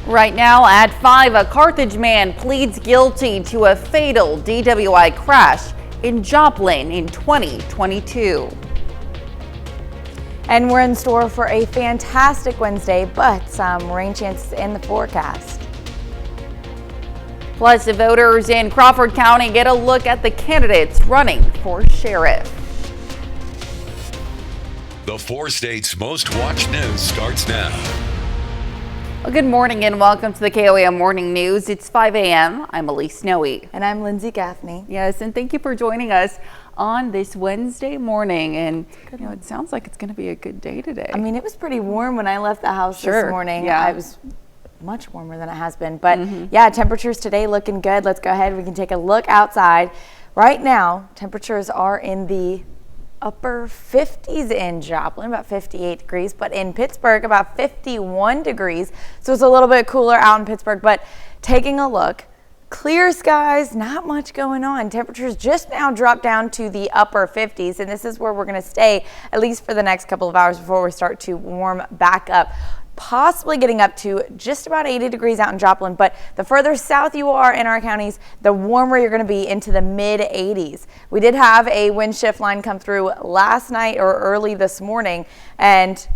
Right now at 5, a Carthage man pleads guilty to a fatal DWI crash in Joplin in 2022. And we're in store for a fantastic Wednesday, but some rain chances in the forecast. Plus, the voters in Crawford County get a look at the candidates running for sheriff. The 4 states' most watched news starts now. Well, good morning and welcome to the KOAM Morning News. It's 5 a.m. I'm Elise Snowy. And I'm Lindsay Gaffney. Yes, and thank you for joining us on this Wednesday morning. And it sounds like it's going to be a good day today. I mean, it was pretty warm when I left the house this morning. Yeah. It was much warmer than it has been. But yeah, temperatures today looking good. Let's go ahead. We can take a look outside. Right now, temperatures are in the upper 50s in Joplin, about 58 degrees, but in Pittsburgh, about 51 degrees. So it's a little bit cooler out in Pittsburgh, but taking a look, clear skies, not much going on. Temperatures just now dropped down to the upper 50s, and this is where we're going to stay at least for the next couple of hours before we start to warm back up. Possibly getting up to just about 80 degrees out in Joplin, but the further south you are in our counties, the warmer you're going to be into the mid 80s. We did have a wind shift line come through last night or early this morning, and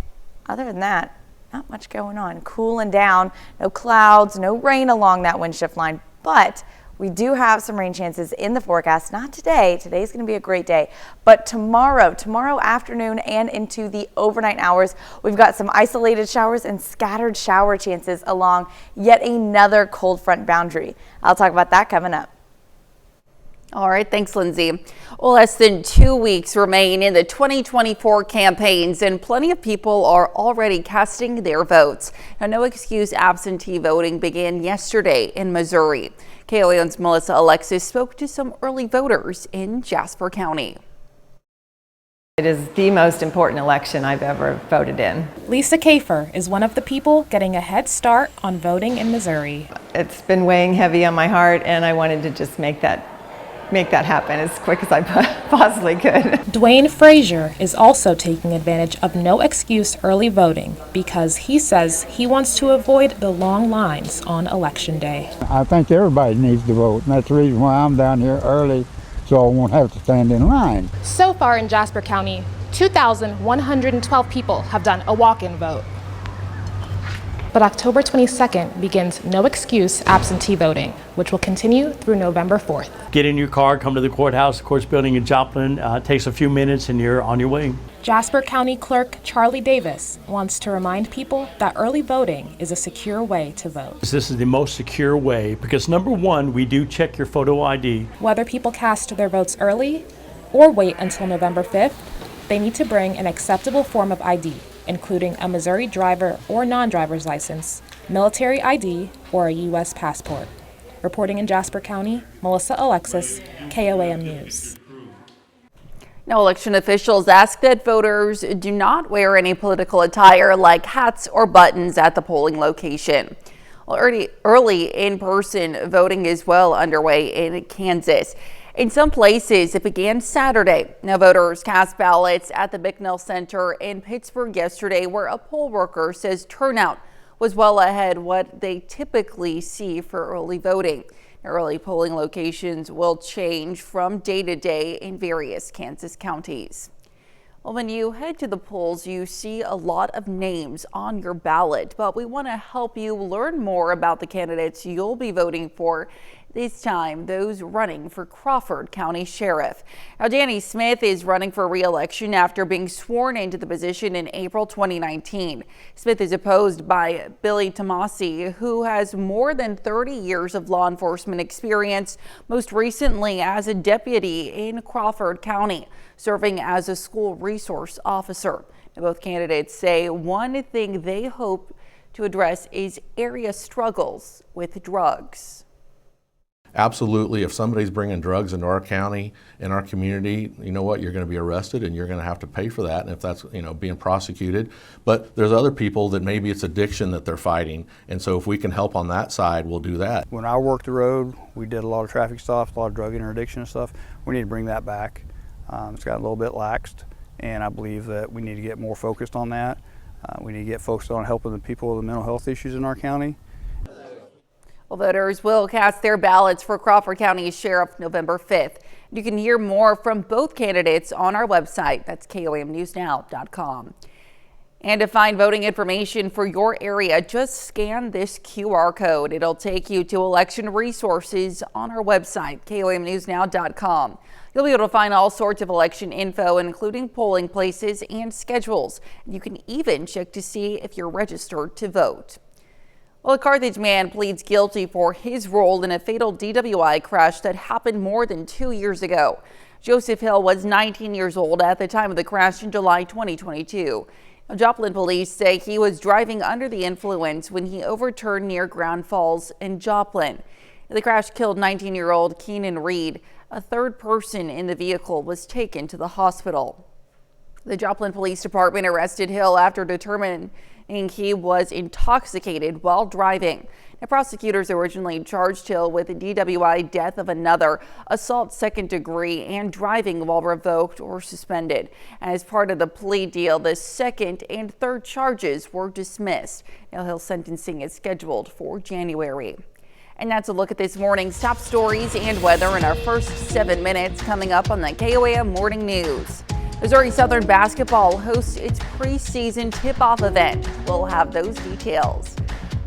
other than that, not much going on. Cooling down, no clouds, no rain along that wind shift line, but we do have some rain chances in the forecast. Not today. Today's going to be a great day. But tomorrow afternoon and into the overnight hours, we've got some isolated showers and scattered shower chances along yet another cold front boundary. I'll talk about that coming up. All right, thanks, Lindsay. Well, less than 2 weeks remain in the 2024 campaigns, and plenty of people are already casting their votes. Now, no excuse absentee voting began yesterday in Missouri. KOAM's Melissa Alexis spoke to some early voters in Jasper County. It is the most important election I've ever voted in. Lisa Kafer is one of the people getting a head start on voting in Missouri. It's been weighing heavy on my heart, and I wanted to just make that happen as quick as I possibly could. Dwayne Frazier is also taking advantage of no excuse early voting because he says he wants to avoid the long lines on Election Day. I think everybody needs to vote, and that's the reason why I'm down here early, so I won't have to stand in line. So far in Jasper County, 2,112 people have done a walk-in vote. But October 22nd begins no excuse absentee voting, which will continue through November 4th. Get in your car, come to the courthouse building in Joplin. It takes a few minutes and you're on your way. Jasper County Clerk Charlie Davis wants to remind people that early voting is a secure way to vote. This is the most secure way because number one, we do check your photo ID. Whether people cast their votes early or wait until November 5th, they need to bring an acceptable form of ID, including a Missouri driver or non-driver's license, military ID, or a U.S. passport. Reporting in Jasper County, Melissa Alexis, KOAM News. Now, election officials ask that voters do not wear any political attire like hats or buttons at the polling location. Well, early in-person voting is well underway in Kansas. In some places, it began Saturday. Now, voters cast ballots at the Bicknell Center in Pittsburgh yesterday, where a poll worker says turnout was well ahead what they typically see for early voting. Early polling locations will change from day to day in various Kansas counties. Well, when you head to the polls, you see a lot of names on your ballot, but we want to help you learn more about the candidates you'll be voting for. This time, those running for Crawford County Sheriff. Now, Danny Smith is running for re-election after being sworn into the position in April 2019. Smith is opposed by Billy Tomasi, who has more than 30 years of law enforcement experience, most recently as a deputy in Crawford County, serving as a school resource officer. Now, both candidates say one thing they hope to address is area struggles with drugs. Absolutely, if somebody's bringing drugs into our county, in our community, you know what, you're going to be arrested and you're going to have to pay for that, and if that's, being prosecuted. But there's other people that maybe it's addiction that they're fighting, and so if we can help on that side, we'll do that. When I worked the road, we did a lot of traffic stops, a lot of drug interdiction stuff. We need to bring that back. It's got a little bit laxed, and I believe that we need to get more focused on that. We need to get focused on helping the people with the mental health issues in our county. Well, voters will cast their ballots for Crawford County Sheriff November 5th. You can hear more from both candidates on our website. That's KOAMnewsnow.com. And to find voting information for your area, just scan this QR code. It'll take you to election resources on our website, KOAMnewsnow.com. You'll be able to find all sorts of election info, including polling places and schedules. You can even check to see if you're registered to vote. Well, a Carthage man pleads guilty for his role in a fatal DWI crash that happened more than 2 years ago. Joseph Hill was 19 years old at the time of the crash in July 2022. Joplin police say he was driving under the influence when he overturned near Ground Falls in Joplin. The crash killed 19-year-old Keenan Reed. A third person in the vehicle was taken to the hospital. The Joplin Police Department arrested Hill after determining he was intoxicated while driving. Now, prosecutors originally charged Hill with the DWI, death of another, assault second degree, and driving while revoked or suspended. As part of the plea deal, the second and third charges were dismissed. Now, Hill's sentencing is scheduled for January. And that's a look at this morning's top stories and weather in our first 7 minutes, coming up on the KOAM Morning News. Missouri Southern basketball hosts its preseason tip-off event. We'll have those details.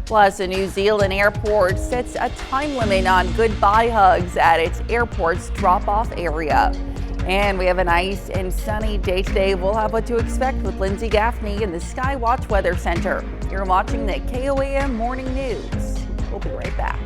Plus, a New Zealand airport sets a time limit on goodbye hugs at its airport's drop-off area. And we have a nice and sunny day today. We'll have what to expect with Lindsay Gaffney in the Skywatch Weather Center. You're watching the KOAM Morning News. We'll be right back.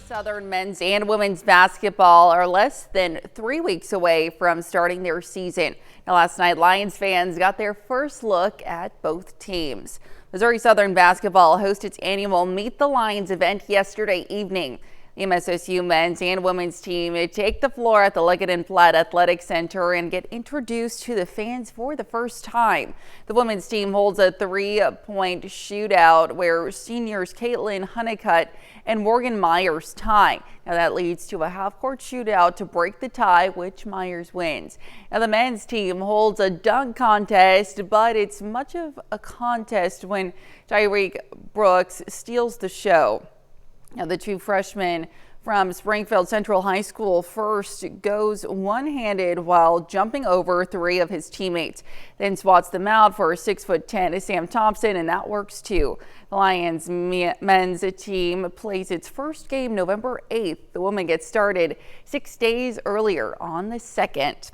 Southern men's and women's basketball are less than 3 weeks away from starting their season. Now, last night, Lions fans got their first look at both teams. Missouri Southern basketball hosted its annual Meet the Lions event yesterday evening. The MSSU men's and women's team take the floor at the Leggett & Platt Athletic Center and get introduced to the fans for the first time. The women's team holds a 3-point shootout where seniors Caitlin Honeycutt and Morgan Myers tie. Now that leads to a half-court shootout to break the tie, which Myers wins. Now the men's team holds a dunk contest, but it's much of a contest when Tyreek Brooks steals the show. Now, the two freshmen from Springfield Central High School first goes one-handed while jumping over 3 of his teammates, then swats them out for a 6'10" Sam Thompson, and that works too. The Lions men's team plays its first game November 8th. The women get started 6 days earlier on the 2nd.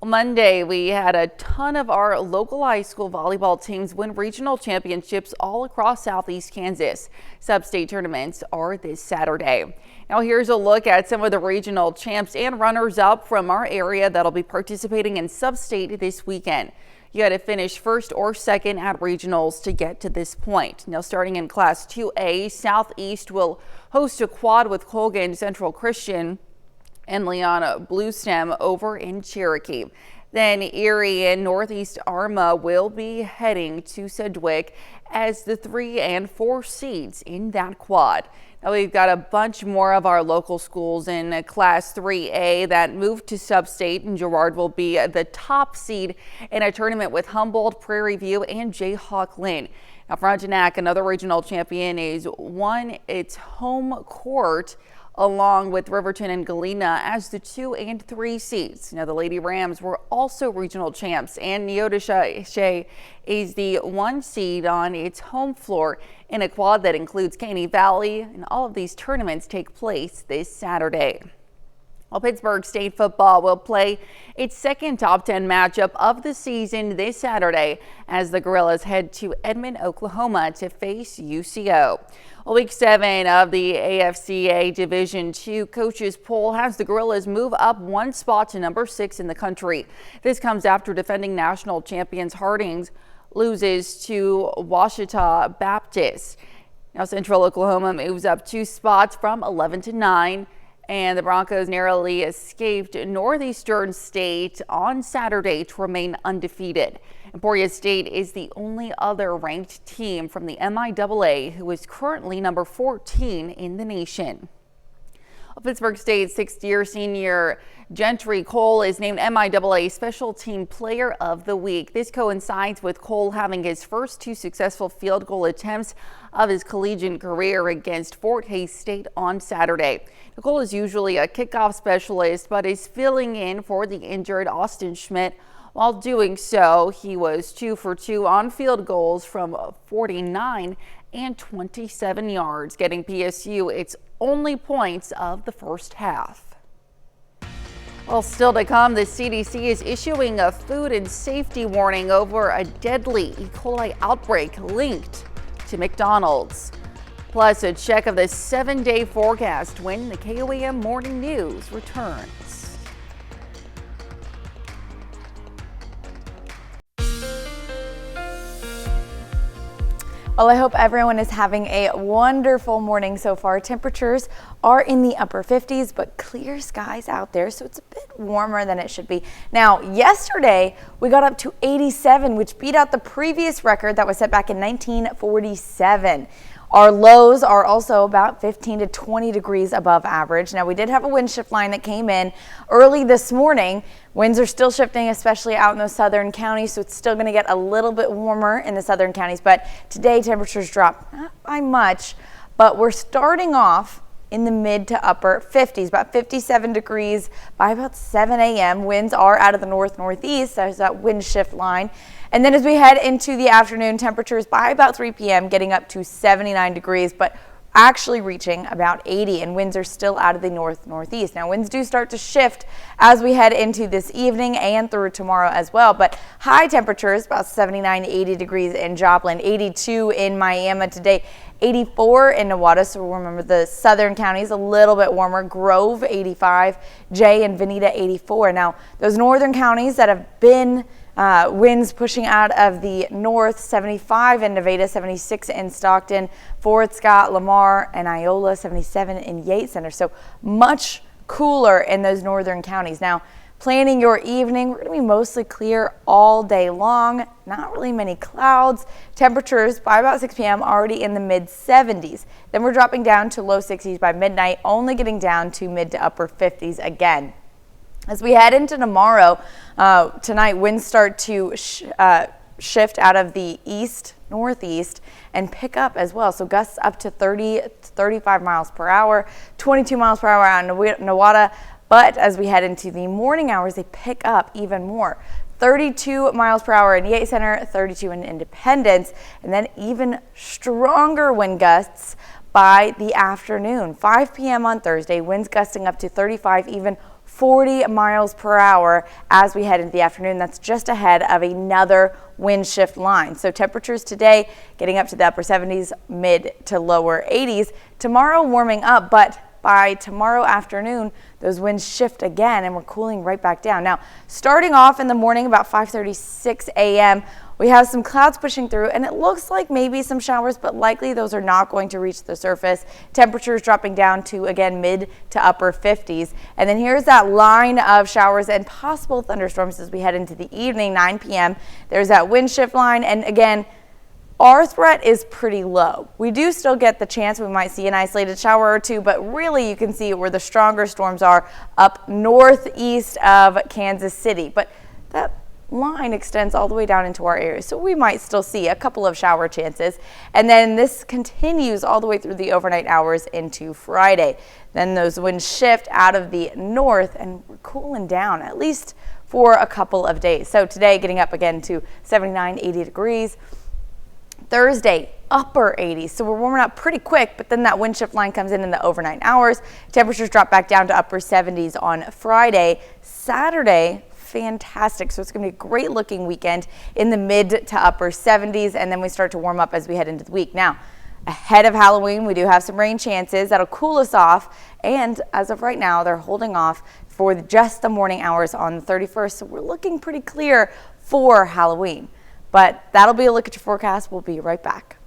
Monday, we had a ton of our local high school volleyball teams win regional championships all across Southeast Kansas. Sub-state tournaments are this Saturday. Now here's a look at some of the regional champs and runners-up from our area that'll be participating in sub-state this weekend. You had to finish first or second at regionals to get to this point. Now starting in Class 2A, Southeast will host a quad with Colgan Central Christian and Leona Bluestem over in Cherokee. Then Erie and Northeast Arma will be heading to Sedgwick as the 3 and 4 seeds in that quad. Now we've got a bunch more of our local schools in Class 3A that moved to Sub-State, and Girard will be the top seed in a tournament with Humboldt, Prairie View, and Jayhawk Lynn. Now Frontenac, another regional champion, is won its home court along with Riverton and Galena as the 2 and 3 seeds. Now the Lady Rams were also regional champs, and Neodesha is the 1 seed on its home floor in a quad that includes Caney Valley, and all of these tournaments take place this Saturday. Well, Pittsburgh State football will play its second top 10 matchup of the season this Saturday as the Gorillas head to Edmond, Oklahoma to face UCO. Well, Week 7 of the AFCA Division II coaches poll has the Gorillas move up 1 spot to number 6 in the country. This comes after defending national champions Hardings loses to Washita Baptist. Now Central Oklahoma moves up 2 spots from 11 to 9. And the Broncos narrowly escaped Northeastern State on Saturday to remain undefeated. Emporia State is the only other ranked team from the MIAA who is currently number 14 in the nation. Pittsburgh State sixth-year senior Gentry Cole is named MIAA Special Team Player of the Week. This coincides with Cole having his first 2 successful field goal attempts of his collegiate career against Fort Hays State on Saturday. Cole is usually a kickoff specialist, but is filling in for the injured Austin Schmidt. While doing so, he was 2 for 2 on field goals from 49 and 27 yards, getting PSU its only points of the first half. Well, still to come, the CDC is issuing a food and safety warning over a deadly E. coli outbreak linked to McDonald's. Plus, a check of the 7-day forecast when the KOAM Morning News returns. Well, I hope everyone is having a wonderful morning so far. Temperatures are in the upper 50s, but clear skies out there, so it's a bit warmer than it should be. Now, yesterday we got up to 87, which beat out the previous record that was set back in 1947. Our lows are also about 15 to 20 degrees above average. Now, we did have a wind shift line that came in early this morning. Winds are still shifting, especially out in those southern counties, so it's still going to get a little bit warmer in the southern counties. But today, temperatures drop not by much, but we're starting off in the mid to upper 50s, about 57 degrees by about 7 a.m. Winds are out of the north-northeast. There's that wind shift line. And then as we head into the afternoon, temperatures by about 3 p.m. getting up to 79 degrees, but actually reaching about 80, and winds are still out of the north-northeast. Now, winds do start to shift as we head into this evening and through tomorrow as well, but high temperatures about 79 to 80 degrees in Joplin, 82 in Miami today, 84 in Newada. So remember, the southern counties a little bit warmer. Grove 85, Jay and Veneta 84. Now, those northern counties that have been winds pushing out of the north, 75 in Nevada, 76 in Stockton, Fort Scott, Lamar, and Iola, 77 in Yates Center. So much cooler in those northern counties. Now, planning your evening, we're going to be mostly clear all day long. Not really many clouds. Temperatures by about 6 p.m. already in the mid 70s. Then we're dropping down to low 60s by midnight, only getting down to mid to upper 50s again. As we head into tomorrow, tonight winds start to shift out of the east-northeast and pick up as well. So gusts up to 30 to 35 miles per hour, 22 miles per hour out in Newada. But as we head into the morning hours, they pick up even more. 32 miles per hour in Yates Center, 32 in Independence, and then even stronger wind gusts by the afternoon. 5 p.m. on Thursday, winds gusting up to 35, even 40 miles per hour as we head into the afternoon. That's just ahead of another wind shift line. So temperatures today getting up to the upper 70s, mid to lower 80s. Tomorrow warming up, but by tomorrow afternoon, those winds shift again and we're cooling right back down. Now, starting off in the morning about 5:36 a.m., we have some clouds pushing through and it looks like maybe some showers, but likely those are not going to reach the surface. Temperatures dropping down to, again, mid to upper 50s. And then here's that line of showers and possible thunderstorms as we head into the evening, 9 p.m. There's that wind shift line. And again, our threat is pretty low. We do still get the chance we might see an isolated shower or two, but really you can see where the stronger storms are up northeast of Kansas City. But that line extends all the way down into our area, so we might still see a couple of shower chances. And then this continues all the way through the overnight hours into Friday. Then those winds shift out of the north and we're cooling down at least for a couple of days. So today getting up again to 79, 80 degrees. Thursday, upper 80s. So we're warming up pretty quick, but then that wind shift line comes in the overnight hours. Temperatures drop back down to upper 70s on Friday. Saturday, fantastic. So it's going to be a great looking weekend in the mid to upper 70s, and then we start to warm up as we head into the week. Now, ahead of Halloween, we do have some rain chances that'll cool us off, and as of right now, they're holding off for just the morning hours on the 31st. So we're looking pretty clear for Halloween. But that'll be a look at your forecast. We'll be right back.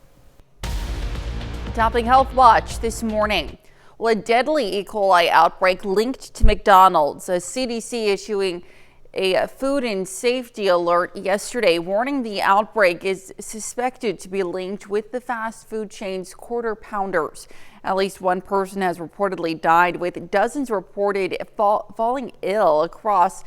Topping Health Watch this morning. Well, a deadly E. coli outbreak linked to McDonald's. A CDC issuing a food and safety alert yesterday warning the outbreak is suspected to be linked with the fast food chain's quarter pounders. At least one person has reportedly died, with dozens reported falling ill across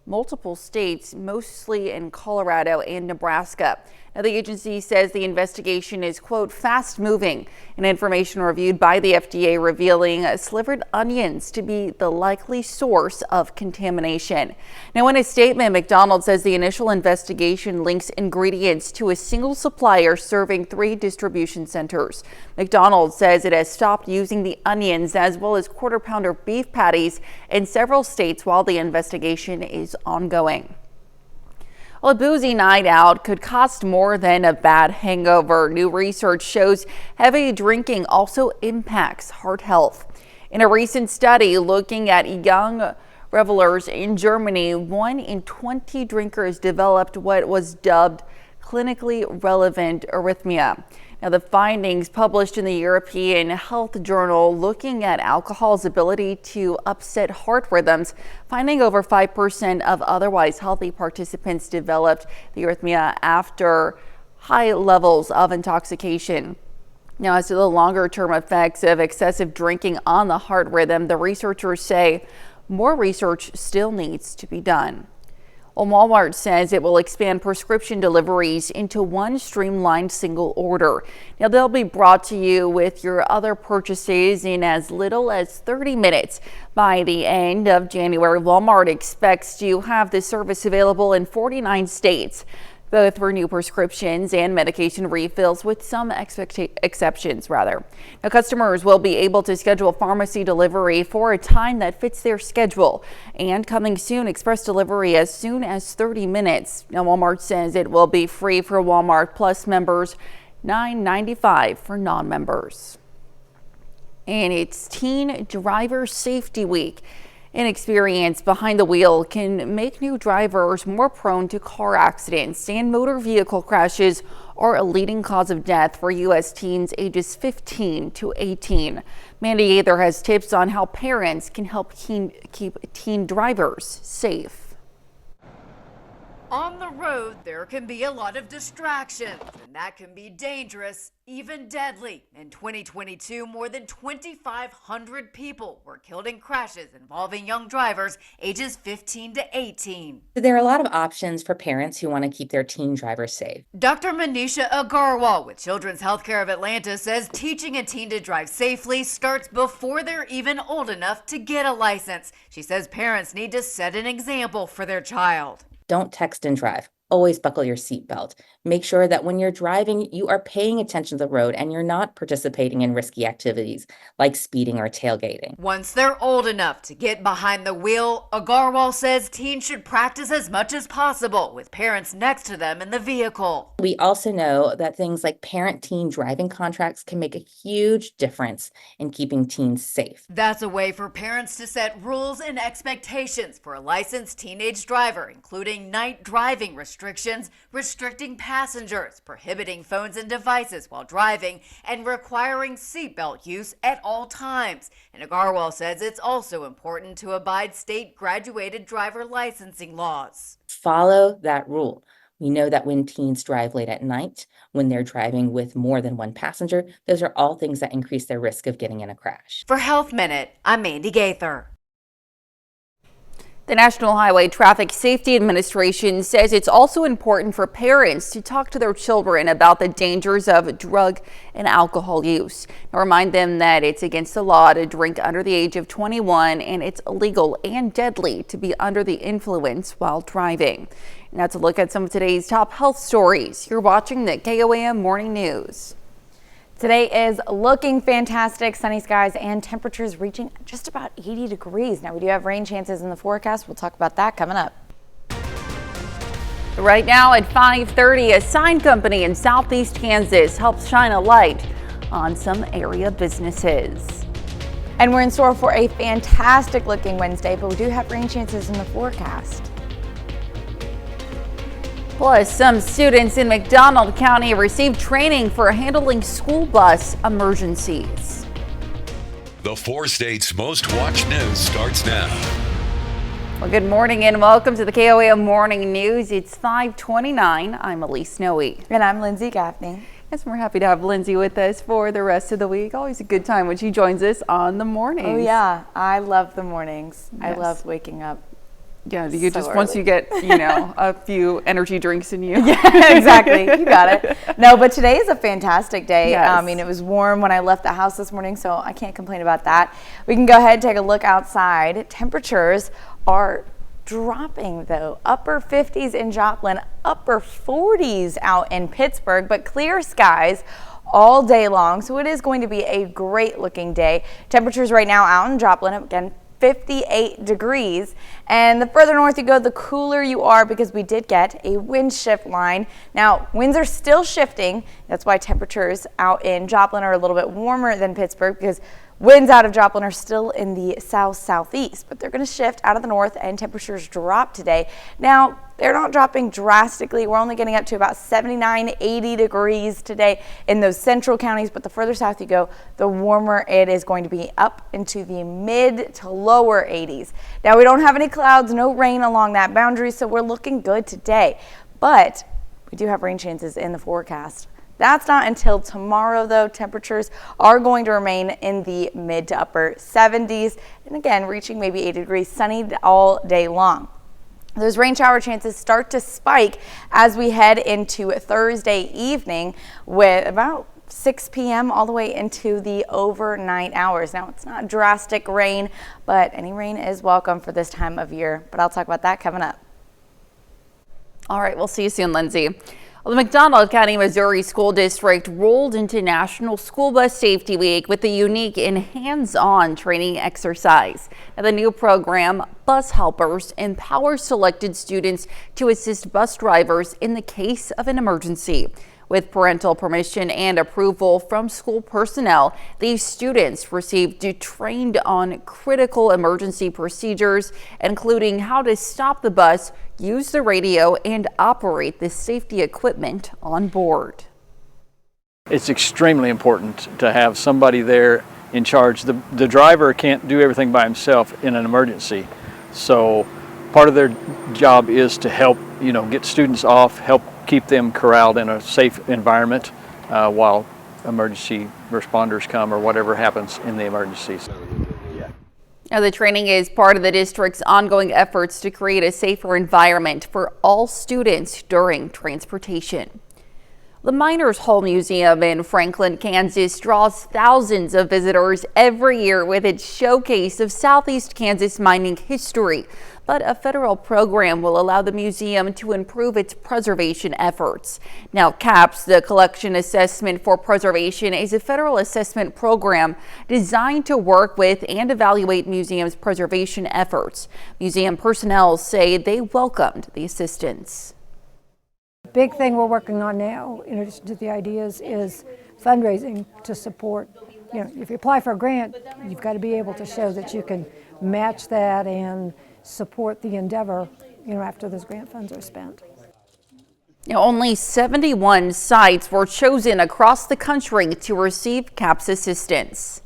multiple states, mostly in Colorado and Nebraska. Now, the agency says the investigation is, quote, fast moving, and information reviewed by the FDA revealing slivered onions to be the likely source of contamination. Now, in a statement, McDonald's says the initial investigation links ingredients to a single supplier serving 3 distribution centers. McDonald's says it has stopped using the onions as well as quarter pounder beef patties in several states while the investigation is ongoing. Well, a boozy night out could cost more than a bad hangover. New research shows heavy drinking also impacts heart health. In a recent study looking at young revelers in Germany, 1 in 20 drinkers developed what was dubbed clinically relevant arrhythmia. Now, the findings published in the European Health Journal looking at alcohol's ability to upset heart rhythms, finding over 5% of otherwise healthy participants developed the arrhythmia after high levels of intoxication. Now, as to the longer-term effects of excessive drinking on the heart rhythm, the researchers say more research still needs to be done. Well, Walmart says it will expand prescription deliveries into one streamlined single order. Now, they'll be brought to you with your other purchases in as little as 30 minutes. By the end of January, Walmart expects to have this service available in 49 states, both for new prescriptions and medication refills, with some exceptions. Now, customers will be able to schedule pharmacy delivery for a time that fits their schedule. And coming soon, express delivery as soon as 30 minutes. Now, Walmart says it will be free for Walmart Plus members, $9.95 for non-members. And it's Teen Driver Safety Week. Inexperience behind the wheel can make new drivers more prone to car accidents, and motor vehicle crashes are a leading cause of death for U.S. teens ages 15 to 18. Mandy Gaither has tips on how parents can help keep teen drivers safe. On the road, there can be a lot of distractions, and that can be dangerous, even deadly. In 2022, more than 2,500 people were killed in crashes involving young drivers ages 15 to 18. There are a lot of options for parents who want to keep their teen drivers safe. Dr. Manisha Agarwal with Children's Healthcare of Atlanta says teaching a teen to drive safely starts before they're even old enough to get a license. She says parents need to set an example for their child. Don't text and drive. Always buckle your seatbelt. Make sure that when you're driving, you are paying attention to the road and you're not participating in risky activities like speeding or tailgating. Once they're old enough to get behind the wheel, Agarwal says teens should practice as much as possible with parents next to them in the vehicle. We also know that things like parent-teen driving contracts can make a huge difference in keeping teens safe. That's a way for parents to set rules and expectations for a licensed teenage driver, including night driving restrictions, restricting passengers, prohibiting phones and devices while driving, and requiring seatbelt use at all times. And Agarwal says it's also important to abide state graduated driver licensing laws. Follow that rule. We know that when teens drive late at night, when they're driving with more than one passenger, those are all things that increase their risk of getting in a crash. For Health Minute, I'm Mandy Gaither. The National Highway Traffic Safety Administration says it's also important for parents to talk to their children about the dangers of drug and alcohol use. Now, remind them that it's against the law to drink under the age of 21, and it's illegal and deadly to be under the influence while driving. Now, to look at some of today's top health stories, you're watching the KOAM Morning News. Today is looking fantastic, sunny skies and temperatures reaching just about 80 degrees. Now, we do have rain chances in the forecast. We'll talk about that coming up. Right now at 5:30, a sign company in southeast Kansas helps shine a light on some area businesses. And we're in store for a fantastic looking Wednesday, but we do have rain chances in the forecast. Plus, some students in McDonald County received training for handling school bus emergencies. The 4 states' most watched news starts now. Well, good morning and welcome to the KOAM Morning News. It's 5:29. I'm Elise Snowe. And I'm Lindsay Gaffney. Yes, we're happy to have Lindsay with us for the rest of the week. Always a good time when she joins us on the mornings. Oh yeah, I love the mornings. Yes. I love waking up. Yeah, you so just once early. you get, a few energy drinks in you. Yeah, exactly. You got it. No, but today is a fantastic day. Yes. I mean, it was warm when I left the house this morning, so I can't complain about that. We can go ahead and take a look outside. Temperatures are dropping though. Upper 50s in Joplin, upper 40s out in Pittsburgh, but clear skies all day long. So it is going to be a great looking day. Temperatures right now out in Joplin, again, 58 degrees. And the further north you go, the cooler you are, because we did get a wind shift line. Now, winds are still shifting. That's why temperatures out in Joplin are a little bit warmer than Pittsburgh, because winds out of Joplin are still in the south-southeast, but they're going to shift out of the north and temperatures drop today. Now, they're not dropping drastically. We're only getting up to about 79, 80 degrees today in those central counties, but the further south you go, the warmer it is going to be, up into the mid to lower 80s. Now, we don't have any clouds, no rain along that boundary, so we're looking good today, but we do have rain chances in the forecast. That's not until tomorrow, though. Temperatures are going to remain in the mid to upper 70s, and again, reaching maybe 80 degrees, sunny all day long. Those rain shower chances start to spike as we head into Thursday evening, with about 6 p.m. all the way into the overnight hours. Now, it's not drastic rain, but any rain is welcome for this time of year. But I'll talk about that coming up. All right, we'll see you soon, Lindsay. Well, the McDonald County, Missouri School District rolled into National School Bus Safety Week with a unique and hands-on training exercise. Now, the new program, Bus Helpers, empowers selected students to assist bus drivers in the case of an emergency. With parental permission and approval from school personnel, these students received trained on critical emergency procedures, including how to stop the bus, use the radio, and operate the safety equipment on board. It's extremely important to have somebody there in charge. The driver can't do everything by himself in an emergency. So part of their job is to help, get students off, help keep them corralled in a safe environment while emergency responders come or whatever happens in the emergencies. Now, the training is part of the district's ongoing efforts to create a safer environment for all students during transportation. The Miners Hall Museum in Franklin, Kansas draws thousands of visitors every year with its showcase of Southeast Kansas mining history. But a federal program will allow the museum to improve its preservation efforts. Now, CAPS, the Collection Assessment for Preservation, is a federal assessment program designed to work with and evaluate museums' preservation efforts. Museum personnel say they welcomed the assistance. Big thing we're working on now, in addition to the ideas, is fundraising to support. If you apply for a grant, you've got to be able to show that you can match that and support the endeavor, after those grant funds are spent. Only 71 sites were chosen across the country to receive CAPS assistance.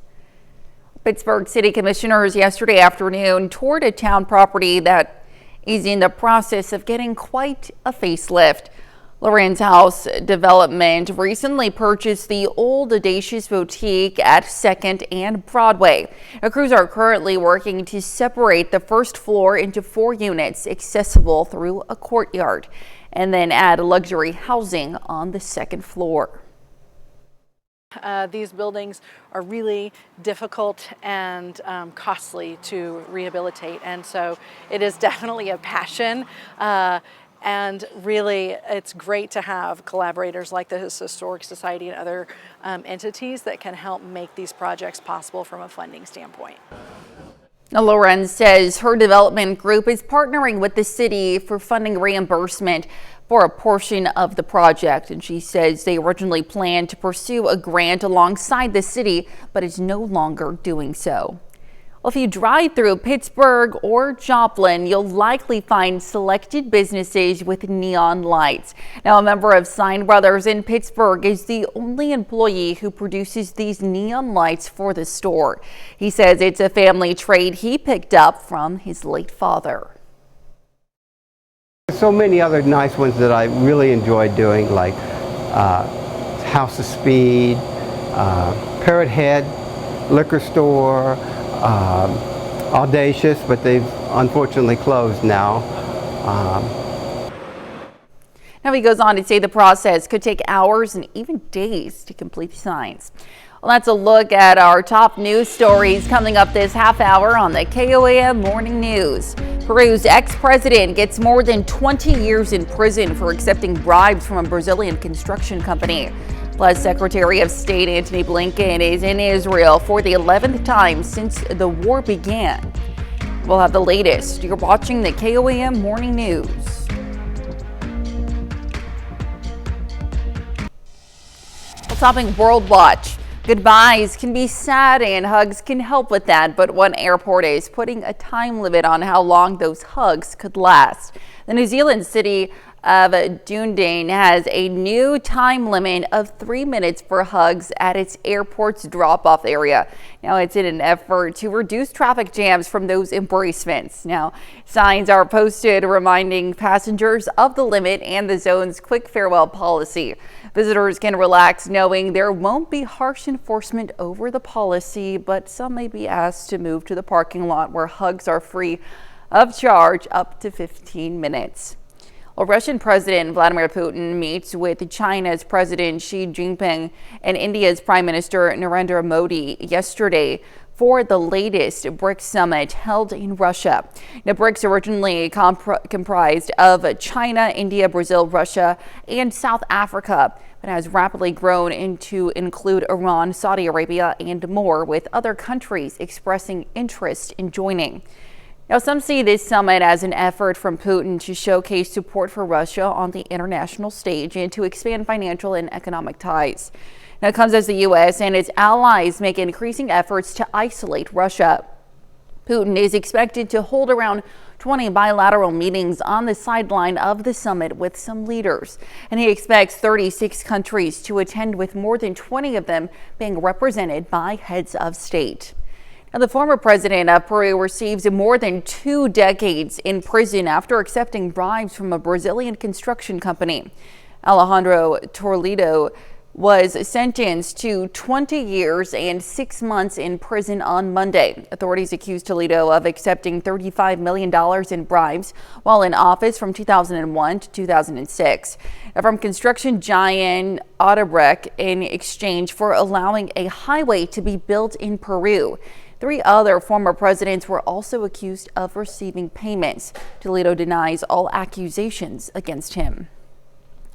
Pittsburgh City Commissioners yesterday afternoon toured a town property that is in the process of getting quite a facelift. Lorenz House Development recently purchased the old Audacious Boutique at 2nd and Broadway. Crews are currently working to separate the first floor into 4 units accessible through a courtyard, and then add luxury housing on the 2nd floor. These buildings are really difficult and costly to rehabilitate, and so it is definitely a passion. And really, it's great to have collaborators like the Historic Society and other entities that can help make these projects possible from a funding standpoint. Now, Lorenz says her development group is partnering with the city for funding reimbursement for a portion of the project. And she says they originally planned to pursue a grant alongside the city, but is no longer doing so. Well, if you drive through Pittsburgh or Joplin, you'll likely find selected businesses with neon lights. Now, a member of Sign Brothers in Pittsburgh is the only employee who produces these neon lights for the store. He says it's a family trade he picked up from his late father. There's so many other nice ones that I really enjoyed doing, like House of Speed, Parrot Head, Liquor Store, Audacious, but they've unfortunately closed now. Now he goes on to say the process could take hours and even days to complete signs. Well, that's a look at our top news stories coming up this half hour on the KOAM Morning News. Peru's ex-president gets more than 20 years in prison for accepting bribes from a Brazilian construction company. Plus, Secretary of State Antony Blinken is in Israel for the 11th time since the war began. We'll have the latest. You're watching the KOAM Morning News. Well, topping World Watch. Goodbyes can be sad and hugs can help with that, but one airport is putting a time limit on how long those hugs could last. The New Zealand city of Dunedin has a new time limit of 3 minutes for hugs at its airport's drop-off area. Now, it's in an effort to reduce traffic jams from those embracements. Now, signs are posted reminding passengers of the limit and the zone's quick farewell policy. Visitors can relax knowing there won't be harsh enforcement over the policy, but some may be asked to move to the parking lot where hugs are free of charge up to 15 minutes. Well, Russian President Vladimir Putin meets with China's President Xi Jinping and India's Prime Minister Narendra Modi yesterday for the latest BRICS summit held in Russia. Now, BRICS originally comprised of China, India, Brazil, Russia, and South Africa, but has rapidly grown into include Iran, Saudi Arabia, and more, with other countries expressing interest in joining. Now, some see this summit as an effort from Putin to showcase support for Russia on the international stage and to expand financial and economic ties. Now, it comes as the U.S. and its allies make increasing efforts to isolate Russia. Putin is expected to hold around 20 bilateral meetings on the sideline of the summit with some leaders, and he expects 36 countries to attend, with more than 20 of them being represented by heads of state. Now, the former president of Peru receives more than 2 decades in prison after accepting bribes from a Brazilian construction company. Alejandro Toledo was sentenced to 20 years and 6 months in prison on Monday. Authorities accused Toledo of accepting $35 million in bribes while in office from 2001 to 2006 from construction giant Odebrecht in exchange for allowing a highway to be built in Peru. 3 other former presidents were also accused of receiving payments. Toledo denies all accusations against him.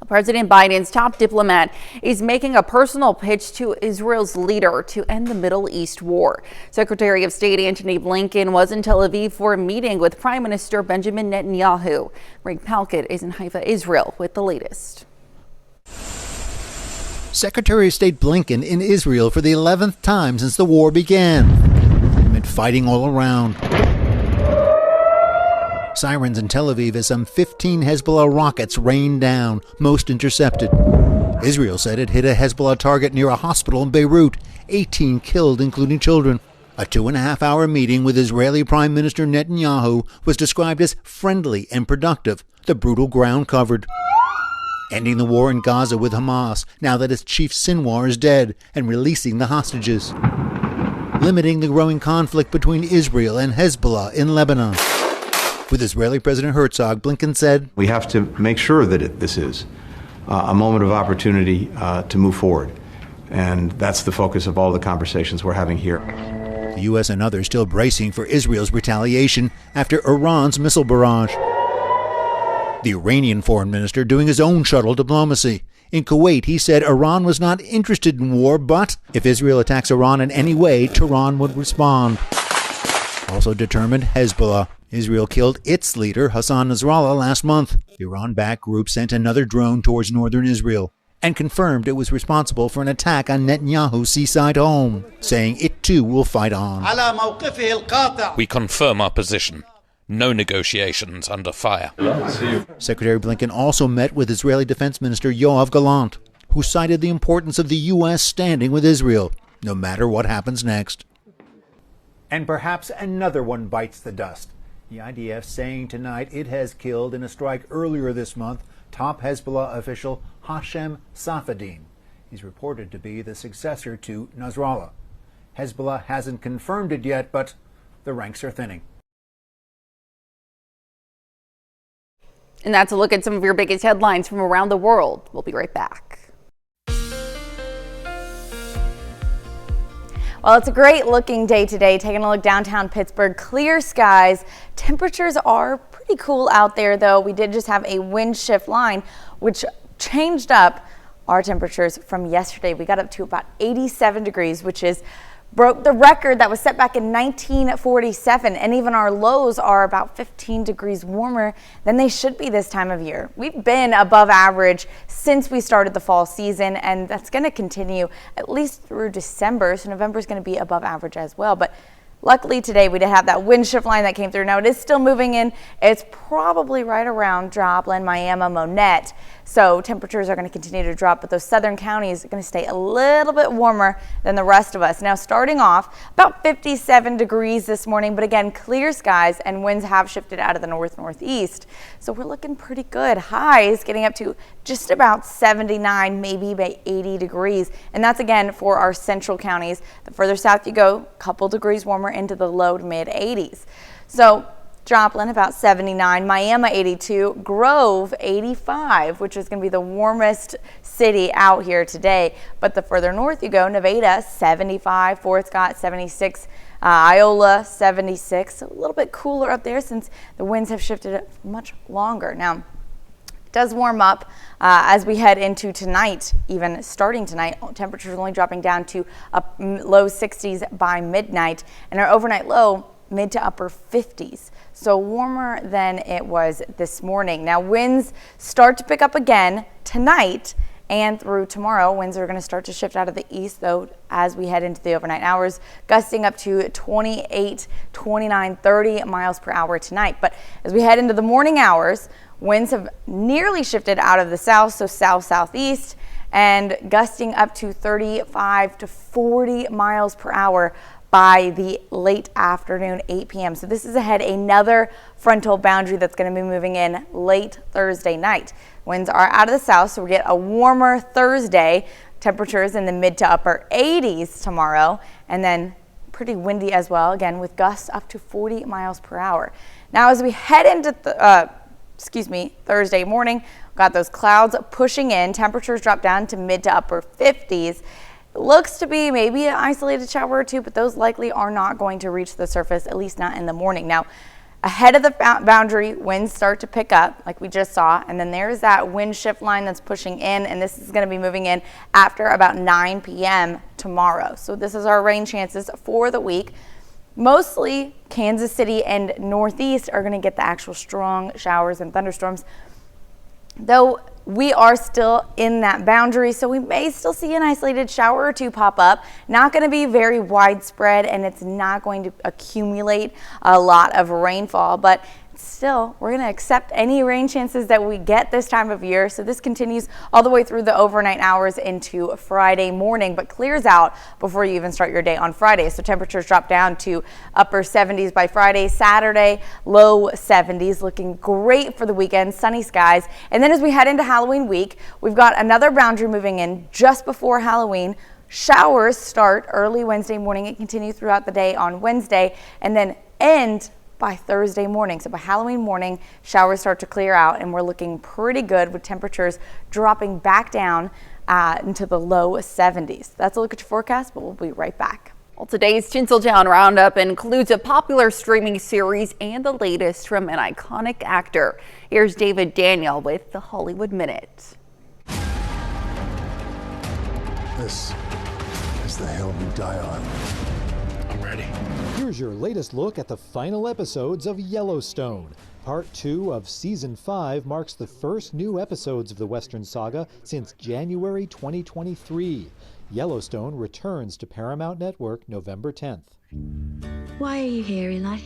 President Biden's top diplomat is making a personal pitch to Israel's leader to end the Middle East war. Secretary of State Antony Blinken was in Tel Aviv for a meeting with Prime Minister Benjamin Netanyahu. Rick Palkett is in Haifa, Israel, with the latest. Secretary of State Blinken in Israel for the 11th time since the war began. Amid fighting all around. Sirens in Tel Aviv as some 15 Hezbollah rockets rained down, most intercepted. Israel said it hit a Hezbollah target near a hospital in Beirut, 18 killed, including children. A 2.5-hour meeting with Israeli Prime Minister Netanyahu was described as friendly and productive, the brutal ground covered. Ending the war in Gaza with Hamas, now that its chief Sinwar is dead, and releasing the hostages. Limiting the growing conflict between Israel and Hezbollah in Lebanon. With Israeli President Herzog, Blinken said, "We have to make sure that this is a moment of opportunity to move forward. And that's the focus of all the conversations we're having here." The U.S. and others still bracing for Israel's retaliation after Iran's missile barrage. The Iranian foreign minister doing his own shuttle diplomacy. In Kuwait, he said Iran was not interested in war, but if Israel attacks Iran in any way, Tehran would respond. Also determined, Hezbollah. Israel killed its leader, Hassan Nasrallah, last month. The Iran-backed group sent another drone towards northern Israel and confirmed it was responsible for an attack on Netanyahu's seaside home, saying it too will fight on. We confirm our position. No negotiations under fire. Secretary Blinken also met with Israeli Defense Minister Yoav Gallant, who cited the importance of the U.S. standing with Israel, no matter what happens next. And perhaps another one bites the dust. The IDF saying tonight it has killed in a strike earlier this month top Hezbollah official Hashem Safadine. He's reported to be the successor to Nasrallah. Hezbollah hasn't confirmed it yet, but the ranks are thinning. And that's a look at some of your biggest headlines from around the world. We'll be right back. Well, it's a great looking day today. Taking a look downtown Pittsburgh, clear skies. Temperatures are pretty cool out there, though. We did just have a wind shift line, which changed up our temperatures from yesterday. We got up to about 87 degrees, which broke the record that was set back in 1947, and even our lows are about 15 degrees warmer than they should be this time of year. We've been above average since we started the fall season, and that's going to continue at least through December, so November is going to be above average as well. But luckily today we did have that wind shift line that came through. Now it is still moving in. It's probably right around Joplin, Miami, Monette. So temperatures are going to continue to drop, but those southern counties are going to stay a little bit warmer than the rest of us. Now starting off about 57 degrees this morning, but again, clear skies and winds have shifted out of the northeast. So we're looking pretty good. Highs getting up to just about 79, maybe by 80 degrees. And that's again for our central counties. The further south you go, a couple degrees warmer into the low to mid 80s. So Joplin about 79, Miami 82, Grove 85, which is going to be the warmest city out here today. But the further north you go, Nevada 75, Fort Scott 76, Iola 76, a little bit cooler up there since the winds have shifted much longer. Now, it does warm up as we head into tonight, even starting tonight. Temperatures only dropping down to low 60s by midnight, and our overnight low mid to upper 50s. So warmer than it was this morning. Now winds start to pick up again tonight and through tomorrow. Winds are going to start to shift out of the east though as we head into the overnight hours, gusting up to 28, 29, 30 miles per hour tonight. But as we head into the morning hours, winds have nearly shifted out of the south, so south-southeast, and gusting up to 35 to 40 miles per hour by the late afternoon, 8 p.m. So this is ahead another frontal boundary that's going to be moving in late Thursday night. Winds are out of the south, so we get a warmer Thursday. Temperatures in the mid to upper 80s tomorrow, and then pretty windy as well, again with gusts up to 40 miles per hour. Now as we head into Thursday morning, we've got those clouds pushing in. Temperatures drop down to mid to upper 50s. Looks to be maybe an isolated shower or two, but those likely are not going to reach the surface, at least not in the morning. Now, ahead of the boundary, winds start to pick up like we just saw, and then there's that wind shift line that's pushing in, and this is going to be moving in after about 9 p.m. tomorrow. So this is our rain chances for the week. Mostly Kansas City and Northeast are going to get the actual strong showers and thunderstorms, though we are still in that boundary, so we may still see an isolated shower or two pop up. Not going to be very widespread, and it's not going to accumulate a lot of rainfall, but still, we're going to accept any rain chances that we get this time of year. So this continues all the way through the overnight hours into Friday morning, but clears out before you even start your day on Friday. So temperatures drop down to upper 70s by Friday. Saturday, low 70s, looking great for the weekend, sunny skies. And then as we head into Halloween week, we've got another boundary moving in just before Halloween. Showers start early Wednesday morning and continue throughout the day on Wednesday, and then end by Thursday morning. So by Halloween morning, showers start to clear out, and we're looking pretty good with temperatures dropping back down into the low 70s. That's a look at your forecast, but we'll be right back. Well, today's Tinseltown Roundup includes a popular streaming series and the latest from an iconic actor. Here's David Daniel with the Hollywood Minute. This is the hill we die on. I'm ready. Here's your latest look at the final episodes of Yellowstone. Part 2 of Season 5 marks the first new episodes of the Western saga since January 2023. Yellowstone returns to Paramount Network November 10th. Why are you here, Eli?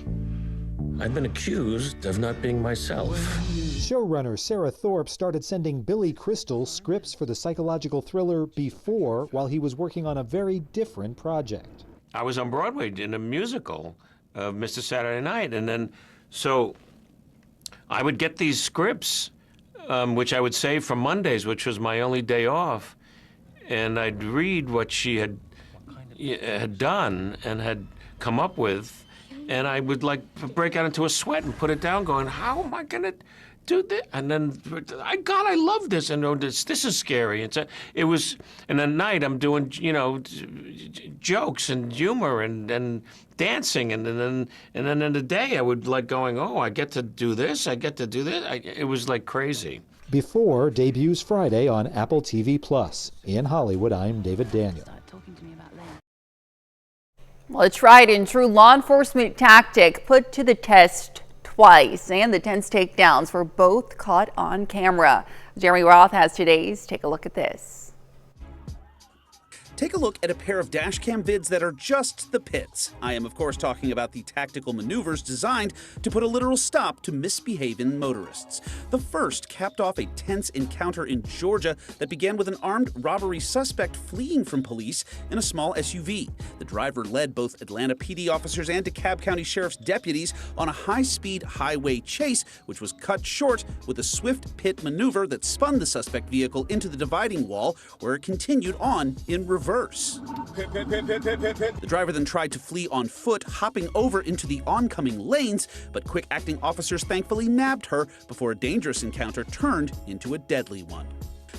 I've been accused of not being myself. Showrunner Sarah Thorpe started sending Billy Crystal scripts for the psychological thriller Before while he was working on a very different project. I was on Broadway in a musical of Mr. Saturday Night, and then So I would get these scripts, which I would save from Mondays, which was my only day off, and I'd read what she had done and had come up with, and I would like break out into a sweat and put it down, going, "How am I gonna do this?" And then, God, I love this, and this is scary. And at night I'm doing, jokes and humor and dancing, and then in the day I would like going, "Oh, I get to do this, I get to do this." It was like crazy. Before debuts Friday on Apple TV+. In Hollywood, I'm David Daniel. Well, a tried and true law enforcement tactic put to the test twice, and the tense takedowns were both caught on camera. Jeremy Roth has today's Take a Look at This. Take a look at a pair of dash cam vids that are just the pits. I am, of course, talking about the tactical maneuvers designed to put a literal stop to misbehaving motorists. The first capped off a tense encounter in Georgia that began with an armed robbery suspect fleeing from police in a small SUV. The driver led both Atlanta PD officers and DeKalb County Sheriff's deputies on a high-speed highway chase, which was cut short with a swift pit maneuver that spun the suspect vehicle into the dividing wall, where it continued on in reverse. The driver then tried to flee on foot, hopping over into the oncoming lanes, but quick-acting officers thankfully nabbed her before a dangerous encounter turned into a deadly one.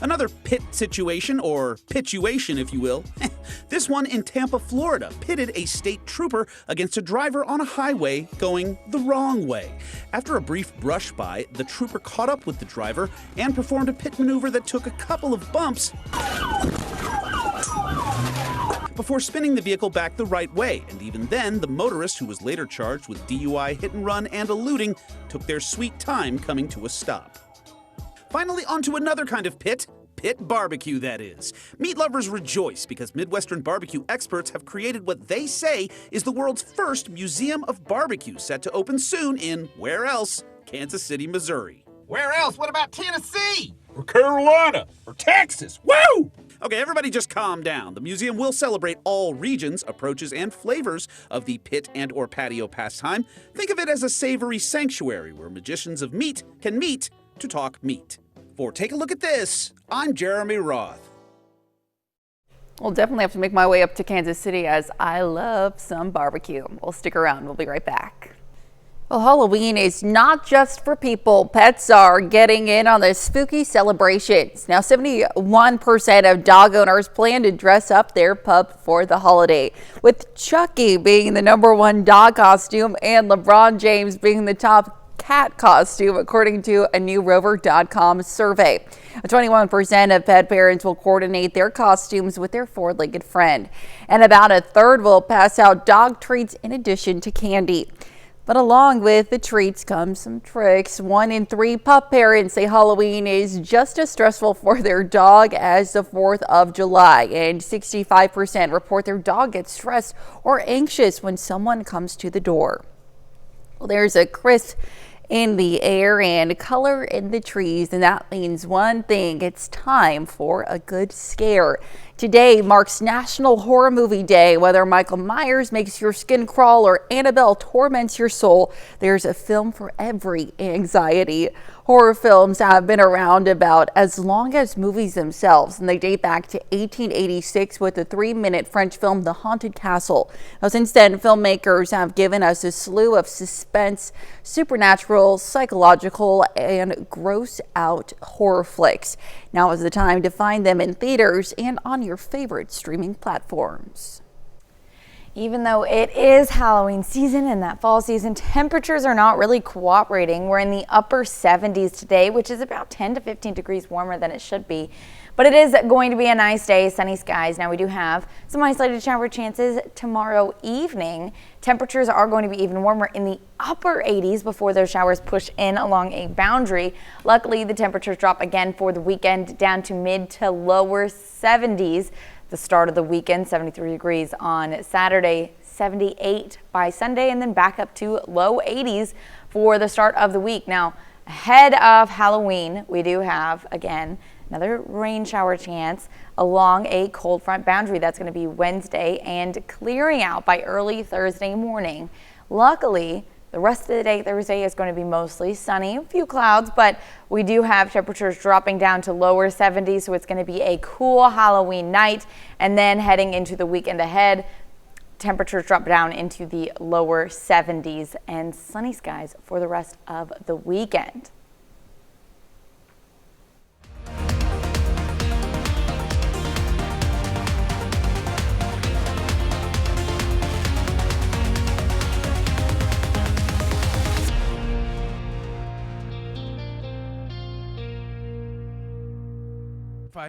Another pit situation, or pituation if you will. This one in Tampa, Florida, pitted a state trooper against a driver on a highway going the wrong way. After a brief brush by, the trooper caught up with the driver and performed a pit maneuver that took a couple of bumps before spinning the vehicle back the right way, and even then, the motorist, who was later charged with DUI, hit and run, and eluding, took their sweet time coming to a stop. Finally, onto another kind of pit barbecue, that is. Meat lovers rejoice because Midwestern barbecue experts have created what they say is the world's first museum of barbecue, set to open soon in, where else? Kansas City, Missouri. Where else? What about Tennessee? Or Carolina? Or Texas? Woo! Okay, everybody just calm down. The museum will celebrate all regions, approaches, and flavors of the pit and or patio pastime. Think of it as a savory sanctuary where magicians of meat can meet to talk meat. For Take a Look at This, I'm Jeremy Roth. We'll definitely have to make my way up to Kansas City, as I love some barbecue. We'll stick around. We'll be right back. Well, Halloween is not just for people. Pets are getting in on the spooky celebrations. Now, 71% of dog owners plan to dress up their pup for the holiday, with Chucky being the #1 dog costume and LeBron James being the top cat costume, according to a new Rover.com survey. 21% of pet parents will coordinate their costumes with their four-legged friend, and about a third will pass out dog treats in addition to candy. But along with the treats come some tricks. 1 in 3 pup parents say Halloween is just as stressful for their dog as the 4th of July, and 65% report their dog gets stressed or anxious when someone comes to the door. Well, there's a crisp in the air and color in the trees, and that means one thing: it's time for a good scare. Today marks National Horror Movie Day. Whether Michael Myers makes your skin crawl or Annabelle torments your soul, there's a film for every anxiety. Horror films have been around about as long as movies themselves, and they date back to 1886 with the 3-minute French film The Haunted Castle. Now, since then, filmmakers have given us a slew of suspense, supernatural, psychological, and gross-out horror flicks. Now is the time to find them in theaters and on your favorite streaming platforms. Even though it is Halloween season and that fall season, temperatures are not really cooperating. We're in the upper 70s today, which is about 10 to 15 degrees warmer than it should be. But it is going to be a nice day, sunny skies. Now we do have some isolated shower chances tomorrow evening. Temperatures are going to be even warmer in the upper 80s before those showers push in along a boundary. Luckily, the temperatures drop again for the weekend down to mid to lower 70s. The start of the weekend, 73 degrees on Saturday, 78 by Sunday, and then back up to low 80s for the start of the week. Now, ahead of Halloween, we do have, again, another rain shower chance along a cold front boundary. That's going to be Wednesday and clearing out by early Thursday morning. Luckily, The rest of the day, Thursday, is going to be mostly sunny, a few clouds, but we do have temperatures dropping down to lower 70s, so it's going to be a cool Halloween night. And then heading into the weekend ahead, temperatures drop down into the lower 70s and sunny skies for the rest of the weekend.